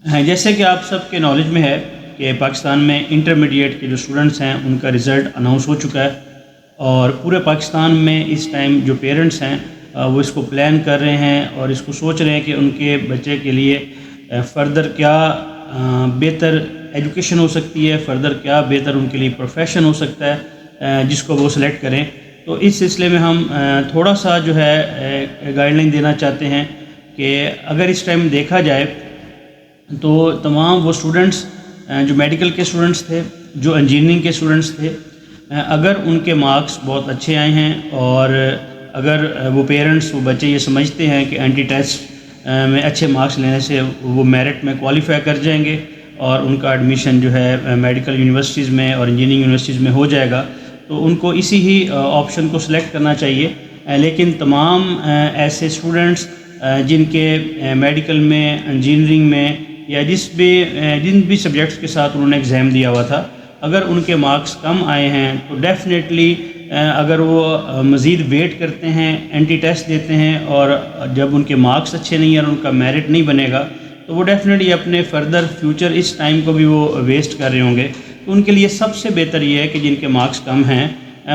جیسے کہ آپ سب کے نالج میں ہے کہ پاکستان میں انٹرمیڈیٹ کے جو اسٹوڈنٹس ہیں ان کا رزلٹ اناؤنس ہو چکا ہے، اور پورے پاکستان میں اس ٹائم جو پیرنٹس ہیں وہ اس کو پلان کر رہے ہیں اور اس کو سوچ رہے ہیں کہ ان کے بچے کے لیے فردر کیا بہتر ایجوکیشن ہو سکتی ہے، فردر کیا بہتر ان کے لیے پروفیشن ہو سکتا ہے جس کو وہ سلیکٹ کریں۔ تو اس سلسلے میں ہم تھوڑا سا جو ہے گائیڈ لائن دینا چاہتے ہیں کہ اگر اس ٹائم دیکھا جائے تو تمام وہ اسٹوڈنٹس جو میڈیکل کے اسٹوڈنٹس تھے، جو انجینئرنگ کے اسٹوڈنٹس تھے، اگر ان کے مارکس بہت اچھے آئے ہیں اور اگر وہ پیرنٹس وہ بچے یہ سمجھتے ہیں کہ اینٹی ٹیسٹ میں اچھے مارکس لینے سے وہ میرٹ میں کوالیفائی کر جائیں گے اور ان کا ایڈمیشن جو ہے میڈیکل یونیورسٹیز میں اور انجینئرنگ یونیورسٹیز میں ہو جائے گا، تو ان کو اسی ہی آپشن کو سلیکٹ کرنا چاہیے۔ لیکن تمام ایسے اسٹوڈنٹس جن کے میڈیکل میں، انجینئرنگ میں یا جن بھی سبجیکٹس کے ساتھ انہوں نے ایگزام دیا ہوا تھا، اگر ان کے مارکس کم آئے ہیں تو ڈیفینیٹلی اگر وہ مزید ویٹ کرتے ہیں، اینٹی ٹیسٹ دیتے ہیں، اور جب ان کے مارکس اچھے نہیں ہیں اور ان کا میرٹ نہیں بنے گا تو وہ ڈیفینیٹلی اپنے فردر فیوچر اس ٹائم کو بھی وہ ویسٹ کر رہے ہوں گے۔ تو ان کے لیے سب سے بہتر یہ ہے کہ جن کے مارکس کم ہیں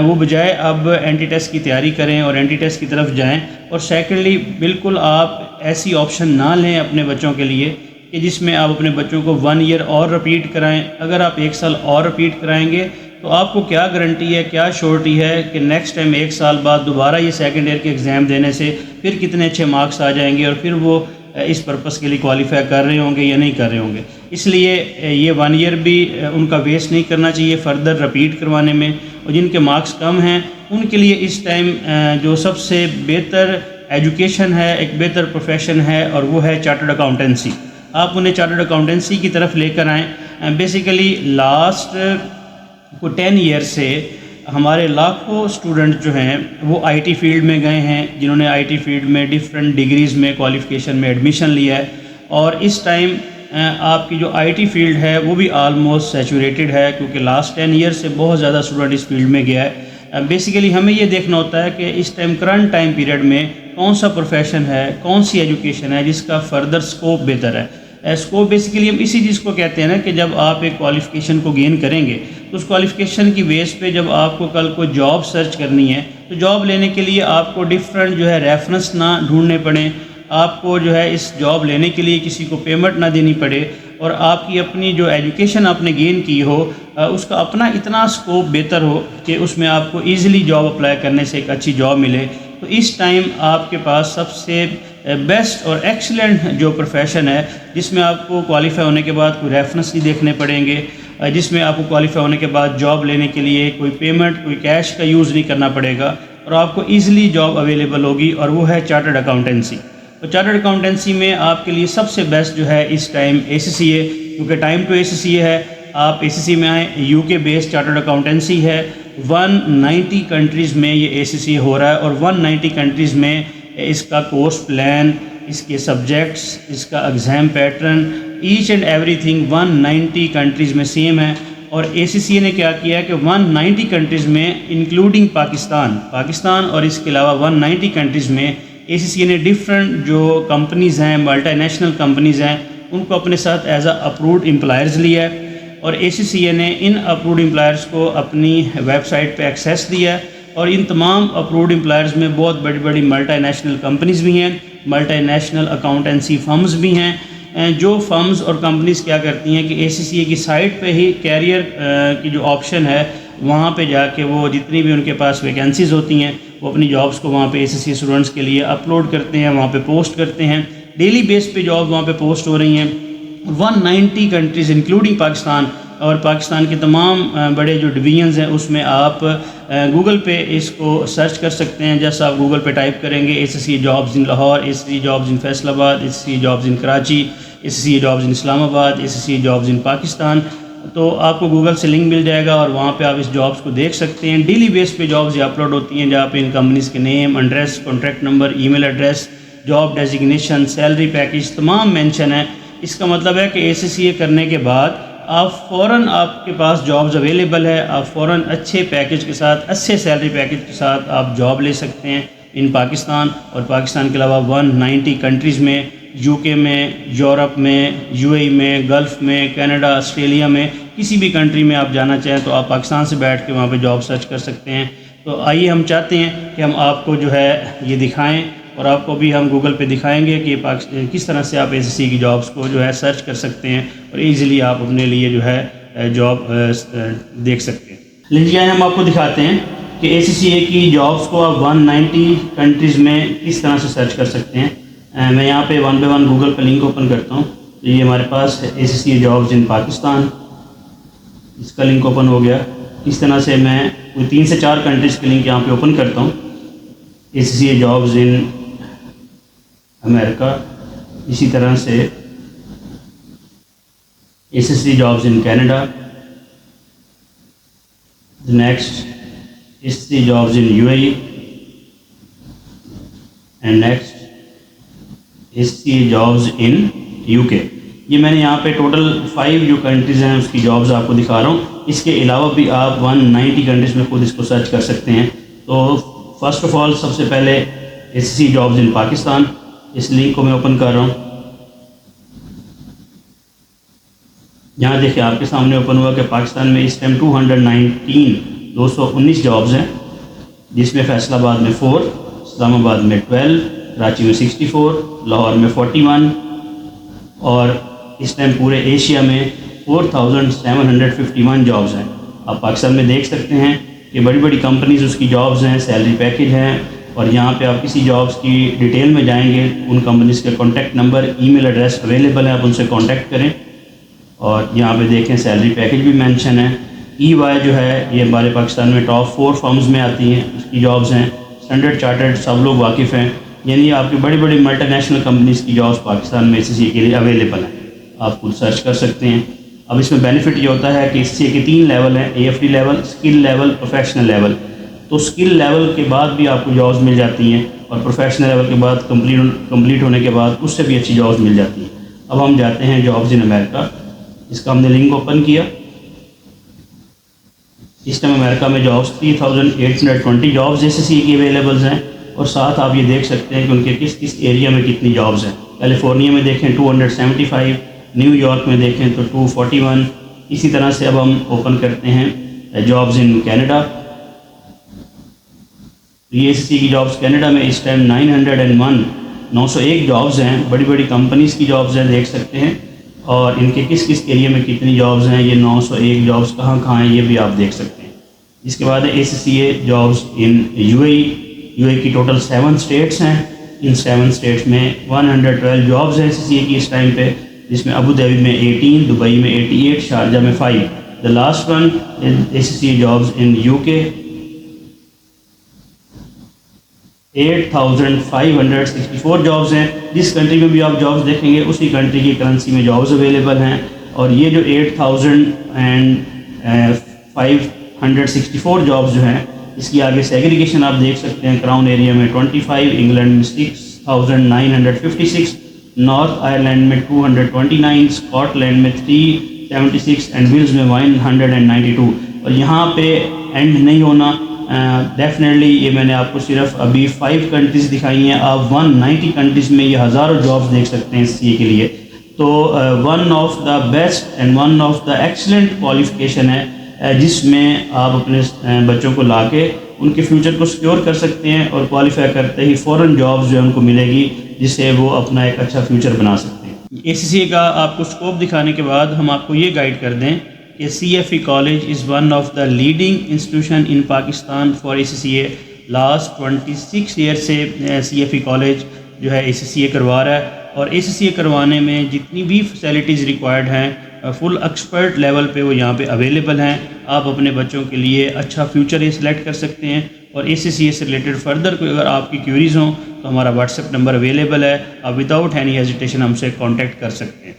وہ بجائے اب اینٹی ٹیسٹ کی تیاری کریں اور اینٹی ٹیسٹ کی طرف جائیں، اور سیکنڈلی بالکل آپ ایسی آپشن نہ لیں اپنے بچوں کے لیے کہ جس میں آپ اپنے بچوں کو 1 ایئر اور رپیٹ کرائیں۔ اگر آپ 1 سال اور رپیٹ کرائیں گے تو آپ کو کیا گارنٹی ہے، کیا شورٹی ہے کہ نیکسٹ ٹائم 1 سال بعد دوبارہ یہ سیکنڈ ایئر کے ایگزام دینے سے پھر کتنے اچھے مارکس آ جائیں گے اور پھر وہ اس پرپس کے لیے کوالیفائی کر رہے ہوں گے یا نہیں کر رہے ہوں گے۔ اس لیے یہ 1 ایئر بھی ان کا ویسٹ نہیں کرنا چاہیے فردر رپیٹ کروانے میں، اور جن کے مارکس کم ہیں ان کے لیے اس ٹائم جو سب سے بہتر ایجوکیشن ہے، ایک بہتر پروفیشن ہے، اور وہ ہے چارٹرڈ اکاؤنٹنسی۔ آپ انہیں چارٹرڈ اکاؤنٹنسی کی طرف لے کر آئیں۔ بیسیکلی لاسٹ 10 ایئر سے ہمارے لاکھوں اسٹوڈنٹ جو ہیں وہ آئی ٹی فیلڈ میں گئے ہیں، جنہوں نے آئی ٹی فیلڈ میں ڈفرینٹ ڈگریز میں کوالیفیکیشن میں ایڈمیشن لیا ہے، اور اس ٹائم آپ کی جو آئی ٹی فیلڈ ہے وہ بھی آلموسٹ سیچوریٹڈ ہے، کیونکہ لاسٹ 10 ایئر سے بہت زیادہ اسٹوڈنٹ اس فیلڈ میں گیا ہے۔ بیسیکلی ہمیں یہ دیکھنا ہوتا ہے کہ اس ٹائم کرنٹ ٹائم پیریڈ میں کون سا پروفیشن ہے، کون سی ایجوکیشن ہے جس کا فردر اسکوپ بہتر ہے۔ اسکوپ بیسیکلی ہم اسی چیز کو کہتے ہیں نا کہ جب آپ ایک کوالیفیکیشن کو گین کریں گے تو اس کوالیفیکیشن کی بیس پہ جب آپ کو کل کو جاب سرچ کرنی ہے تو جاب لینے کے لیے آپ کو ڈفرینٹ جو ہے ریفرنس نہ ڈھونڈنے پڑیں، آپ کو جو ہے اس جاب لینے کے لیے کسی کو پیمنٹ نہ دینی پڑے، اور آپ کی اپنی جو ایجوکیشن آپ نے گین کی ہو اس کا اپنا اتنا اسکوپ بہتر ہو کہ اس میں آپ کو ایزیلی جاب اپلائی کرنے سے ایک اچھی جاب ملے۔ تو اس ٹائم آپ کے پاس سب سے بیسٹ اور ایکسلنٹ جو پروفیشن ہے جس میں آپ کو کوالیفائی ہونے کے بعد کوئی ریفرنس نہیں دیکھنے پڑیں گے، جس میں آپ کو کوالیفائی ہونے کے بعد جاب لینے کے لیے کوئی پیمنٹ، کوئی کیش کا یوز نہیں کرنا پڑے گا، اور آپ کو ایزیلی جاب اویلیبل ہوگی، اور وہ ہے چارٹرڈ اکاؤنٹنسی۔ تو چارٹرڈ اکاؤنٹنسی میں آپ کے لیے سب سے بیسٹ جو ہے اس ٹائم اے سی سی اے، کیونکہ ٹائم ٹو اے سی سی اے ہے۔ آپ اے سی سی میں آئیں، یو کے بیسڈ چارٹرڈ اکاؤنٹنسی ہے، 190 کنٹریز میں یہ اے سی سی اے ہو رہا ہے، اور 190 کنٹریز میں اس کا کورس پلان، اس کے سبجیکٹس، اس کا ایگزام پیٹرن، ایچ اینڈ ایوری تھنگ 190 کنٹریز میں سیم ہے۔ اور اے سی سی اے نے کیا کیا کہ 190 کنٹریز میں انکلوڈنگ پاکستان اور اس کے علاوہ 190 کنٹریز میں اے سی سی اے نے ڈفرینٹ جو کمپنیز ہیں، ملٹی نیشنل کمپنیز ہیں، ان کو اپنے ساتھ ایز اپرووڈ امپلائرز لیا ہے، اور اے سی سی اے نے ان اپرووڈ امپلائرز کو اپنی ویب سائٹ پہ ایکسیس دیا ہے، اور ان تمام اپرووڈ امپلائرز میں بہت بڑی بڑی ملٹی نیشنل کمپنیز بھی ہیں، ملٹی نیشنل اکاؤنٹنسی فرمز بھی ہیں، جو فرمز اور کمپنیز کیا کرتی ہیں کہ اے سی سی اے کی سائٹ پہ ہی کیریئر کی جو آپشن ہے وہاں پہ جا کے وہ جتنی بھی ان کے پاس ویکینسیز ہوتی ہیں وہ اپنی جابس کو وہاں پہ اے سی سی اے اسٹوڈنٹس کے لیے اپلوڈ کرتے ہیں، وہاں پہ پوسٹ کرتے ہیں، ڈیلی بیس پہ جاب وہاں پہ پوسٹ ہو رہی ہیں۔ 190 کنٹریز انکلوڈنگ پاکستان، اور پاکستان کے تمام بڑے جو ڈویژنز ہیں اس میں آپ گوگل پہ اس کو سرچ کر سکتے ہیں۔ جیسا آپ گوگل پہ ٹائپ کریں گے اے سی سی اے جابز ان لاہور، اے سی سی اے جابز ان فیصل آباد، اے سی سی اے جابز ان کراچی، اے سی سی اے جابز ان اسلام آباد، اے سی سی اے جابز ان پاکستان، تو آپ کو گوگل سے لنک مل جائے گا اور وہاں پہ آپ اس جابس کو دیکھ سکتے ہیں۔ ڈیلی بیس پہ جابز یہ اپلوڈ ہوتی ہیں جہاں پہ ان کمپنیز کے name, address, contact number, email address, job designation, salary package تمام مینشن ہے۔ اس کا مطلب ہے کہ اے سی سی اے کرنے کے بعد آپ فوراً آپ کے پاس جابز اویلیبل ہے، آپ فوراً اچھے پیکیج کے ساتھ، اچھے سیلری پیکیج کے ساتھ آپ جاب لے سکتے ہیں ان پاکستان، اور پاکستان کے علاوہ 190 کنٹریز میں UK میں، یورپ میں، UAE میں، گلف میں، کینیڈا، آسٹریلیا میں، کسی بھی کنٹری میں آپ جانا چاہیں تو آپ پاکستان سے بیٹھ کے وہاں پہ جاب سرچ کر سکتے ہیں۔ تو آئیے ہم چاہتے ہیں کہ ہم آپ کو جو ہے یہ دکھائیں، اور آپ کو بھی ہم گوگل پہ دکھائیں گے کہ کس طرح سے آپ SSC کی جابس کو جو ہے سرچ کر سکتے ہیں اور ایزیلی آپ اپنے لیے جو ہے جاب دیکھ سکتے ہیں۔ لیجیے ہم آپ کو دکھاتے ہیں کہ ACCA کی جابس کو آپ 190 کنٹریز میں کس طرح سے سرچ کر سکتے ہیں۔ میں یہاں پہ 1 by 1 گوگل پہ لنک اوپن کرتا ہوں، تو یہ ہمارے پاس ACCA جابس ان پاکستان، اس کا لنک اوپن ہو گیا۔ اس طرح سے میں کوئی 3 سے 4 کنٹریز کے لنک یہاں پہ اوپن کرتا ہوں۔ ACCA جابس ان امریکہ، اسی طرح سے ACCA jobs in Canada, next ACCA jobs in UAE، and next ACCA jobs in UK۔ یہ میں نے یہاں پہ ٹوٹل 5 جو کنٹریز ہیں اس کی جابز آپ کو دکھا رہا ہوں۔ اس کے علاوہ بھی آپ 190 کنٹریز میں خود اس کو سرچ کر سکتے ہیں۔ تو فرسٹ آف آل سب سے پہلے ACCA جابس ان پاکستان، اس لنک کو میں اوپن کر رہا ہوں۔ یہاں دیکھیں آپ کے سامنے اوپن ہوا کہ پاکستان میں اس ٹائم 219 جابز ہیں، جس میں فیصل آباد میں 4، اسلام آباد میں 12، کراچی میں 64، لاہور میں 41، اور اس ٹائم پورے ایشیا میں 4751 جابز ہیں۔ آپ پاکستان میں دیکھ سکتے ہیں کہ بڑی بڑی کمپنیز اس کی جابز ہیں، سیلری پیکیج ہیں، اور یہاں پہ آپ کسی جابز کی ڈیٹیل میں جائیں گے، ان کمپنیز کے contact number, email address available ہے، آپ ان سے کانٹیکٹ کریں۔ اور یہاں پہ دیکھیں سیلری پیکیج بھی مینشن ہے۔ EY جو ہے یہ ہمارے پاکستان میں ٹاپ 4 فرمز میں آتی ہیں، اس کی جابز ہیں۔ اسٹینڈرڈ چارٹرڈ سب لوگ واقف ہیں، یعنی آپ کی بڑی بڑی ملٹی نیشنل کمپنیز کی جابز پاکستان میں ACCA کے لیے اویلیبل ہیں، آپ خود سرچ کر سکتے ہیں۔ اب اس میں بینیفٹ یہ ہوتا ہے کہ ACCA کے 3 لیول ہیں، AFD level, skill level, professional level. تو اسکل لیول کے بعد بھی آپ کو جابز مل جاتی ہیں، اور پروفیشنل لیول کے بعد کمپلیٹ ہونے کے بعد اس سے بھی اچھی جابز مل جاتی ہیں۔ اب ہم جاتے ہیں جابز ان امریکہ، اس کا ہم نے لنک اوپن کیا۔ اس ٹائم امریکہ میں جابس 3820 جابز ACCA کی اویلیبلز ہیں، اور ساتھ آپ یہ دیکھ سکتے ہیں کہ ان کے کس کس ایریا میں کتنی جابز ہیں۔ کیلیفورنیا میں دیکھیں 275، نیو یارک میں دیکھیں تو 241۔ اسی طرح سے اب ہم اوپن کرتے ہیں جابز ان کینیڈا۔ یہ ACCA کی جابز کینیڈا میں اس ٹائم 901 جابز ہیں، بڑی بڑی کمپنیز کی جابز ہیں، دیکھ سکتے ہیں، اور ان کے کس کس ایریا میں کتنی جابز ہیں، یہ 901 جابز کہاں کہاں ہیں یہ بھی آپ دیکھ سکتے ہیں۔ اس کے بعد ACCA جابز ان UAE کی ٹوٹل 7 اسٹیٹس ہیں، ان 7 اسٹیٹس میں 112 جابز ہیں ACCA کی اس ٹائم پہ، جس میں ابو ظہبی میں 18، دبئی میں 88، شارجہ میں 5۔ The last one ACCA jobs in UK 8564 jobs ہیں۔ جس کنٹری میں بھی آپ جابز دیکھیں گے اسی کنٹری کی کرنسی میں جابز اویلیبل ہیں، اور یہ جو 8564 جابز جو ہیں اس کی آگے سیگریگیشن آپ دیکھ سکتے ہیں۔ کراؤن ایریا میں 25، انگلینڈ میں 6956، نارتھ آئرلینڈ میں 229، اسکاٹ لینڈ میں 376، اینڈ ویلز میں 192۔ اور یہاں پہ اینڈ نہیں ہونا، ڈیفینیٹلی یہ میں نے آپ کو صرف ابھی 5 کنٹریز دکھائی ہیں، آپ 190 کنٹریز میں یہ ہزاروں جابز دیکھ سکتے ہیں ACCA کے لیے۔ تو one of the best and one of the excellent qualification ہے، جس میں آپ اپنے بچوں کو لا کے ان کے فیوچر کو سیکیور کر سکتے ہیں، اور کوالیفائی کرتے ہی فوراً جابز جو ہے ان کو ملے گی، جس سے وہ اپنا ایک اچھا فیوچر بنا سکتے ہیں۔ ACCA کا آپ کو اسکوپ دکھانے کے بعد ہم آپ کو یہ گائیڈ کر دیں کہ CFE college is one of the leading institution in Pakistan for ACCA۔ Last 26 year سے CFE کالج جو ہے ACCA کروا رہا ہے، اور ACCA کروانے میں جتنی بھی فیسلٹیز ریکوائرڈ ہیں فل ایکسپرٹ لیول پہ وہ یہاں پہ اویلیبل ہیں۔ آپ اپنے بچوں کے لیے اچھا فیوچر یہ سلیکٹ کر سکتے ہیں، اور ACCA سے ریلیٹڈ فردر کوئی اگر آپ کی کیوریز ہوں تو ہمارا WhatsApp نمبر اویلیبل ہے، آپ وداؤٹ اینی ہیزیٹیشن ہم سے کانٹیکٹ کر سکتے ہیں۔